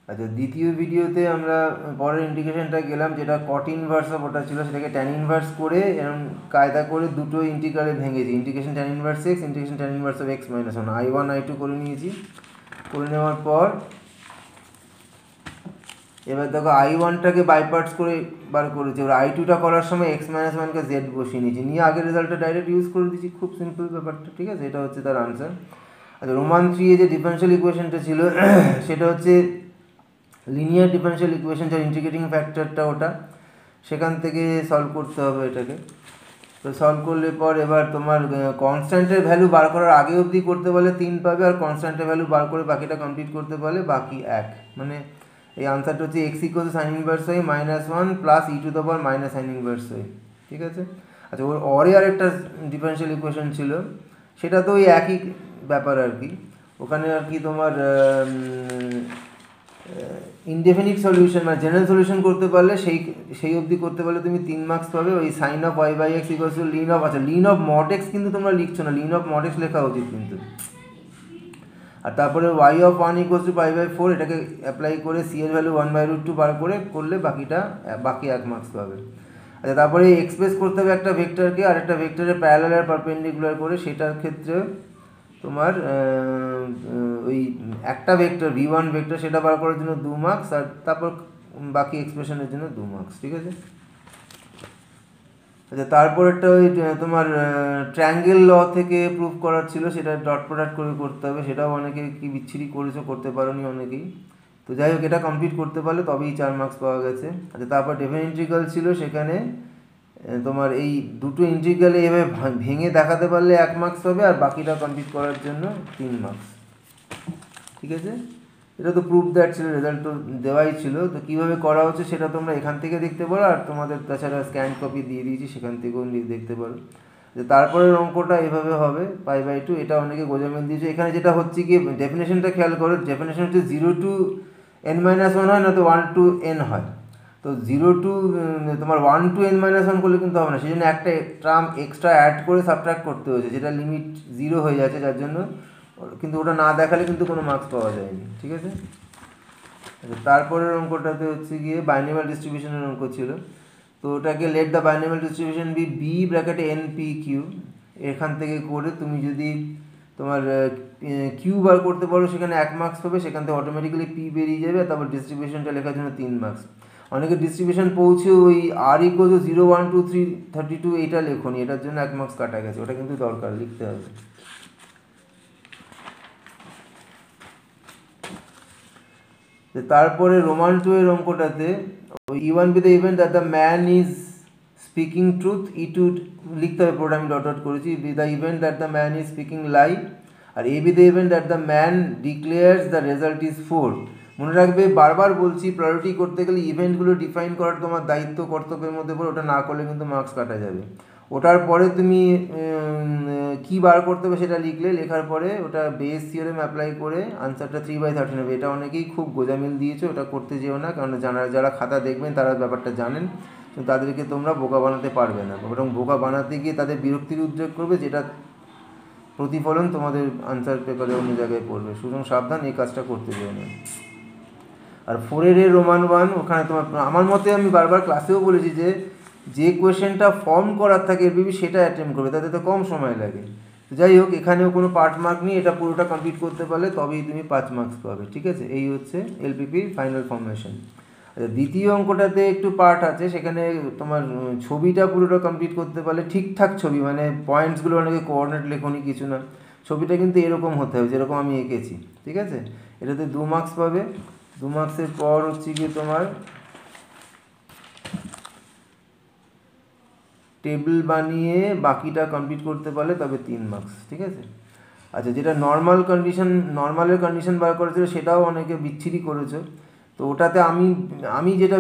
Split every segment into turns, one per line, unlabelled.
আচ্ছা, দ্বিতীয় ভিডিওতে আমরা পরের ইন্টিগ্রেশনটা গেলাম, যেটা কট ইনভার্স অফ ওটা ছিল সেটাকে ট্যান ইনভার্স করে এরকম কায়দা করে দুটো ইন্টিগ্রালে ভেঙেছি, integration tan inverse x, integration tan inverse of x minus one, I1 I2 করে নিয়েছি। করে নেওয়ার পর এবার দেখো I1টাকে বাই পার্টস করে বার করেছি, এবার I2টা করার সময় এক্স মাইনাস ওয়ানকে জেড বসিয়ে নিয়েছি, নিয়ে আগের রেজাল্টটা ডাইরেক্ট ইউজ করে দিচ্ছি। খুব সিম্পল ব্যাপারটা, ঠিক আছে? এটা হচ্ছে তার আনসার। আচ্ছা, রোমান 3 যে ডিফারেনশিয়াল ইকুয়েশনটা ছিল সেটা হচ্ছে লিনিয়ার ডিফারেনশিয়াল ইকুয়েশন, যার ইন্টিগ্রেটিং ফ্যাক্টরটা ওটা, সেখান থেকে সলভ করতে হবে এটাকে। তো সলভ করলে পর এবার তোমার কনস্ট্যান্টের ভ্যালু বার করার আগে অবধি করতে পারলে 3 পাবে, আর কনস্ট্যান্টের ভ্যালু বার করে বাকিটা কমপ্লিট করতে পারলে বাকি 1। মানে এই আনসারটা হচ্ছে x equal sine inverse y minus one plus e to the power minus sine inverse y, ঠিক আছে? আচ্ছা, ওর অরে আরেকটা ডিফারেনশিয়াল ইকুয়েশন ছিল, সেটা তো ওই একই ব্যাপার আর কি। ওখানে আর কি তোমার ইনডেফিনিট সলিউশন মানে জেনারেল সলিউশন করতে পারলে সেই অবধি করতে পারলে তুমি 3 মার্কস পাবে। ওই sine of y by x equals to ln of, আচ্ছা লিন অফ মড এক্স কিন্তু তোমরা লিখছো না, লিন অফ মড এক্স লেখা উচিত কিন্তু। আর তারপরে y of one equals to pi by four, এটাকে অ্যাপ্লাই করে সি এর ভ্যালু 1/√2 বার করে করলে বাকি 1 মার্কস পাবে। আচ্ছা, তারপরে এক্সপ্রেস করতে হবে একটা ভেক্টরকে আর একটা ভেক্টরের প্যারালাল আর পারপেন্ডিকুলার করে, সেটার ক্ষেত্রে তোমার ওই একটা ভেক্টর v1 ভেক্টর সেটা বার করার জন্য 2 মার্কস, আর তারপর বাকি এক্সপ্রেশনের জন্য 2 মার্কস, ঠিক আছে? আচ্ছা, তারপর একটা ওই তোমার ট্রায়াঙ্গেল ল থেকে প্রুফ করার ছিল, সেটা ডট প্রোডাক্ট করে করতে হবে, সেটাও অনেকে কি বিচ্ছিরি করেছো, করতে পারোনি অনেকেই। তো যাই হোক, এটা কমপ্লিট করতে পারলে তবেই 4 মার্কস পাওয়া গেছে। আচ্ছা, তারপর ডেফিনেট ইন্টিগ্রাল ছিল, সেখানে তোমার এই দুটো ইন্টিগ্রালে এভাবে ভেঙে দেখাতে পারলে 1 মার্কস পাবে, আর বাকিটা কমপ্লিট করার জন্য 3 মার্কস, ঠিক আছে? এটা তো প্রুফ দ্যাট ছিল, রেজাল্ট তো দেওয়াই ছিল। তো কীভাবে করা হচ্ছে সেটা তোমরা এখান থেকে দেখতে পারো, আর তোমাদের তাছাড়া স্ক্যান কপি দিয়ে দিয়েছি, সেখান থেকেও দেখতে পারো। যে তারপরের অঙ্কটা এভাবে হবে π/2, এটা অনেকে গোজামিল দিয়েছে। এখানে যেটা হচ্ছে কি, ডেফিনেশনটা খেয়াল করো, ডেফিনেশন হচ্ছে 0 to n-1 হয়, না তো 1 to n হয়। তো 0 to তোমার 1 to n-1 করলে কিন্তু হবে না, সেই জন্য একটা টার্ম এক্সট্রা অ্যাড করে সাবট্রাক্ট করতে হয়েছে, যেটা লিমিট 0 হয়ে যাচ্ছে, যার জন্য কিন্তু ওটা না দেখালে কিন্তু কোনো মার্কস পাওয়া যায়নি, ঠিক আছে? তারপরের অঙ্কটাতে হচ্ছে গিয়ে বাইনোমিয়াল ডিস্ট্রিবিউশনের অঙ্ক ছিল। তো ওটাকে let the binomial distribution be B ব্র্যাকেটে NPQ, এখান থেকে করে তুমি যদি তোমার কিউ বার করতে পারো, সেখানে 1 মার্কস পাবে, সেখান থেকে অটোমেটিক্যালি পি বেরিয়ে যাবে, তারপর ডিস্ট্রিবিউশনটা লেখার জন্য 3 মার্কস। অনেকে ডিস্ট্রিবিউশন পৌঁছে ওই আর ইকুয়াল টু 0 1 2 3 32 এইটা লেখনি, এটার জন্য 1 মার্কস কাটা গেছে, ওটা কিন্তু দরকার লিখতে হবে। তারপরে রোমান 2 এর অঙ্কটাতে E1 be the event that the man is speaking truth, E2 লিখতে হবে, পুরোটা আমি ডট ডট করেছি, be the event that the man is speaking lie, আর এ be the event that the man declares the result is 4। মনে রাখবে, বারবার বলছি, প্রায়োরিটি করতে গেলে ইভেন্টগুলো ডিফাইন করার তোমার দায়িত্ব কর্তব্যের মধ্যে পড়ে, ওটা না করলে কিন্তু মার্কস কাটা যাবে। ওটার পরে তুমি কী বার করতে হবে সেটা লিখলে, লেখার পরে ওটা বেস থিওরেম অ্যাপ্লাই করে আনসারটা 3/13 হবে। এটা অনেকেই খুব গোজামিল দিয়েছে, ওটা করতে যেও না, কারণ যারা খাতা দেখবেন তারা ব্যাপারটা জানেন, কিন্তু তাদেরকে তোমরা বোকা বানাতে পারবে না, বরং বোকা বানাতে গিয়ে তাদের বিরক্তির উদ্রেক করবে, যেটা প্রতিফলন তোমাদের আনসার পেপারে অন্য জায়গায় পড়বে। সুতরাং সাবধান, এই কাজটা করতে যেও না। আর 4 এর রোমান 1, ওখানে তোমার আমার মতে, আমি বারবার ক্লাসেও বলেছি যে কোয়েশ্চেনটা ফর্ম করার থাকে এলপিপি, সেটা অ্যাটেম্প করবে, তাতে তো কম সময় লাগে। যাই হোক, এখানেও কোনো পার্ট মার্ক নেই, এটা পুরোটা কমপ্লিট করতে পারলে তবেই তুমি 5 মার্কস পাবে, ঠিক আছে? এই হচ্ছে এলপিপির ফাইনাল ফর্মেশন। আচ্ছা, দ্বিতীয় অঙ্কটাতে একটু পার্ট আছে, সেখানে তোমার ছবিটা পুরোটা কমপ্লিট করতে পারলে, ঠিকঠাক ছবি মানে পয়েন্টসগুলো, অনেকে কোঅর্ডিনেট লেখনি কিছু না, ছবিটা কিন্তু এরকম হতে হবে যেরকম আমি এঁকেছি, ঠিক আছে? এটাতে 2 মার্কস পাবে। 2 মার্কসের পর হচ্ছে গিয়ে তোমার টেবিল বানিয়ে বাকিটা কমপ্লিট করতে পারলে তবে 3 মার্কস, ঠিক আছে? আচ্ছা, যেটা নর্মালের কন্ডিশন বার করেছিল, সেটাও অনেকে বিচ্ছিরি করেছে। তো ওটাতে আমি যেটা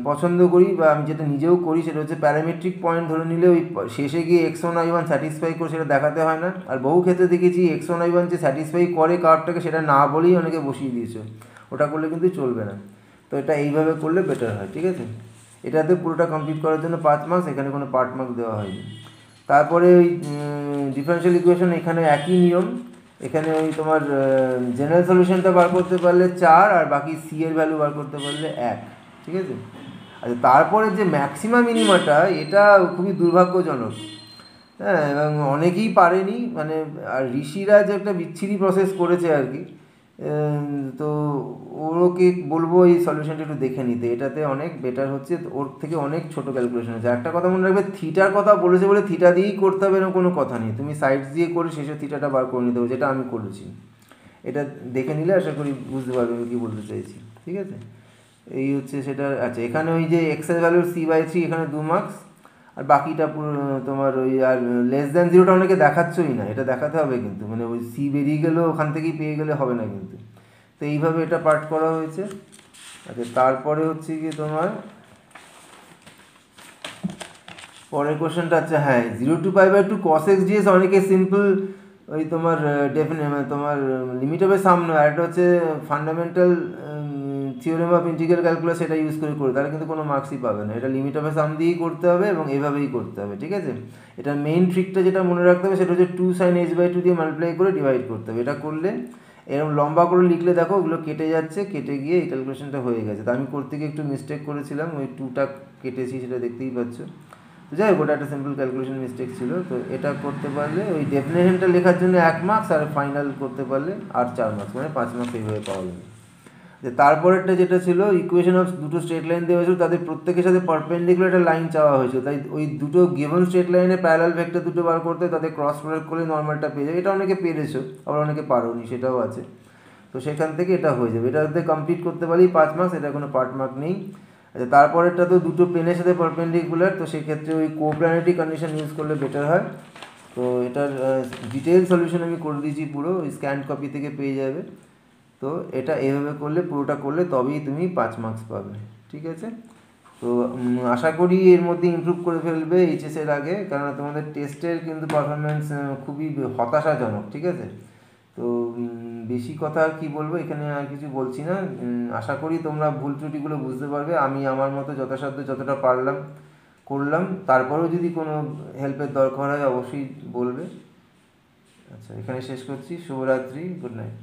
পছন্দ করি, বা আমি যেটা নিজেও করি, সেটা হচ্ছে প্যারামেট্রিক পয়েন্ট ধরে নিলে ওই শেষে গিয়ে x1 y1 স্যাটিসফাই করে সেটা দেখাতে হয় না। আর বহু ক্ষেত্রে দেখেছি x1 y1 যে স্যাটিসফাই করে কার্ভটাকে, সেটা না বলেই অনেকে বসিয়ে দিয়েছে, ওটা করলে কিন্তু চলবে না। তো এটা এইভাবে করলে বেটার হয়, ঠিক আছে? এটাতে পুরোটা কমপ্লিট করার জন্য 5 মার্কস, এখানে কোনো পার্ট মার্কস দেওয়া হয়নি। তারপরে ওই ডিফারেনশিয়াল ইকুয়েশন, এখানে একই নিয়ম, এখানে ওই তোমার জেনারেল সলিউশনটা বার করতে পারলে 4 আর বাকি সি এর ভ্যালু বার করতে পারলে 1, ঠিক আছে। আচ্ছা, তারপরে যে ম্যাক্সিমা মিনিমাটা এটা খুবই দুর্ভাগ্যজনক, হ্যাঁ, এবং অনেকেই পারেনি, মানে আর ঋষিরা যে একটা বিচ্ছিরি প্রসেস করেছে আর কি। তো ওকে বলবো এই সলিউশনটা একটু দেখে নিতে, এটাতে অনেক বেটার হচ্ছে, ওর থেকে অনেক ছোট ক্যালকুলেশন আছে। একটা কথা মনে রাখবে, থিটার কথা বলেছে বলে থিটা দিয়েই করতে হবে এরকম কোনো কথা নেই, তুমি সাইডস দিয়ে করে শেষে থিটাটা বার করে নিতে হবে, যেটা আমি করেছি। এটা দেখে নিলে আশা করি বুঝতে পারবে আমি কী বলতে চাইছি, ঠিক আছে। এই হচ্ছে সেটা। আচ্ছা, এখানে ওই যে এক্সের ভ্যালুর c/3 এখানে 2 মার্কস, আর বাকিটা পুরো তোমার ওই, আর লেস দ্যান জিরোটা অনেকে দেখাচ্ছই না, এটা দেখাতে হবে কিন্তু, মানে ওই সি বেরিয়ে গেলেও ওখান থেকেই পেয়ে গেলে হবে না কিন্তু। তো এইভাবে এটা পার্ট করা হয়েছে। আচ্ছা, তারপরে হচ্ছে কি তোমার পরের কোশ্চেনটা, আচ্ছা হ্যাঁ, 0 to π/2 cos x dx অনেকে সিম্পল ওই তোমার মানে তোমার লিমিট অফ সাম নয়, একটা হচ্ছে fundamental theorem of integral calculus, সেটা ইউজ করে তাহলে কিন্তু কোনো মার্কসই পাবে না। এটা লিমিট অফ সাম দিয়েই করতে হবে এবং এভাবেই করতে হবে, ঠিক আছে। এটা মেইন ট্রিকটা যেটা মনে রাখতে হবে সেটা হচ্ছে 2 sin h/2 দিয়ে মাল্টিপ্লাই করে ডিভাইড করতে হবে। এটা করলে এরকম লম্বা করে লিখলে দেখো ওগুলো কেটে যাচ্ছে, কেটে গিয়ে এই ক্যালকুলেশনটা হয়ে গেছে। তো আমি করতে গিয়ে একটু মিস্টেক করেছিলাম, ওই 2টা কেটেছি, সেটা দেখতেই পাচ্ছ। তো যাই হোক, ওটা একটা সিম্পল ক্যালকুলেশন মিস্টেক ছিল। তো এটা করতে পারলে ওই ডেফিনেশনটা লেখার জন্য 1 মার্কস, আর ফাইনাল করতে পারলে আর 4 মার্কস, মানে 5 মার্কস এইভাবে পাওয়া যাবে। যে তারপরেরটা যেটা ছিল, ইকুয়েশন অফ দুটো স্ট্রেট লাইন দেওয়া হয়েছিল, তাদের প্রত্যেকের সাথে পারপেন্ডিকুলার একটা লাইন চাওয়া হয়েছিল, তাই ওই দুটো গিভন স্ট্রেট লাইনে প্যারালাল ভেক্টর দুটো বার করতে তাদের ক্রস প্রোডাক্ট করলে নর্মালটা পেয়ে যাবে। এটা অনেকে পেরেছো, আবার অনেকে পারোনি, সেটাও আছে। তো সেখান থেকে এটা হয়ে যাবে, এটা যদি কমপ্লিট করতে পারি 5 মার্কস, এটা কোনো পার্ট মার্ক নেই। আচ্ছা, তারপরেরটা তো দুটো প্লেনের সাথে পারপেন্ডিকুলার, তো সেক্ষেত্রে ওই কোপ্ল্যানারিটি কন্ডিশন ইউজ করলে বেটার হয়। তো এটার ডিটেল সলিউশন আমি করে দিয়েছি পুরো, ওই স্ক্যান কপি থেকে পেয়ে যাবে। তো এটা এভাবে করলে, পুরোটা করলে তবেই তুমি 5 মার্কস পাবে, ঠিক আছে। তো আশা করি এর মধ্যে ইমপ্রুভ করে ফেলবে এইচএসের আগে, কারণ তোমাদের টেস্টের কিন্তু পারফরমেন্স খুবই হতাশাজনক, ঠিক আছে। তো বেশি কথা আর কি বলবো, এখানে আর কিছু বলছি না। আশা করি তোমরা ভুল ত্রুটিগুলো বুঝতে পারবে, আমি আমার মতো যথাসাধ্য যতটা পারলাম করলাম। তারপরেও যদি কোনো হেল্পের দরকার হয় অবশ্যই বলবে। আচ্ছা, এখানে শেষ করছি। শুভরাত্রি, গুড নাইট।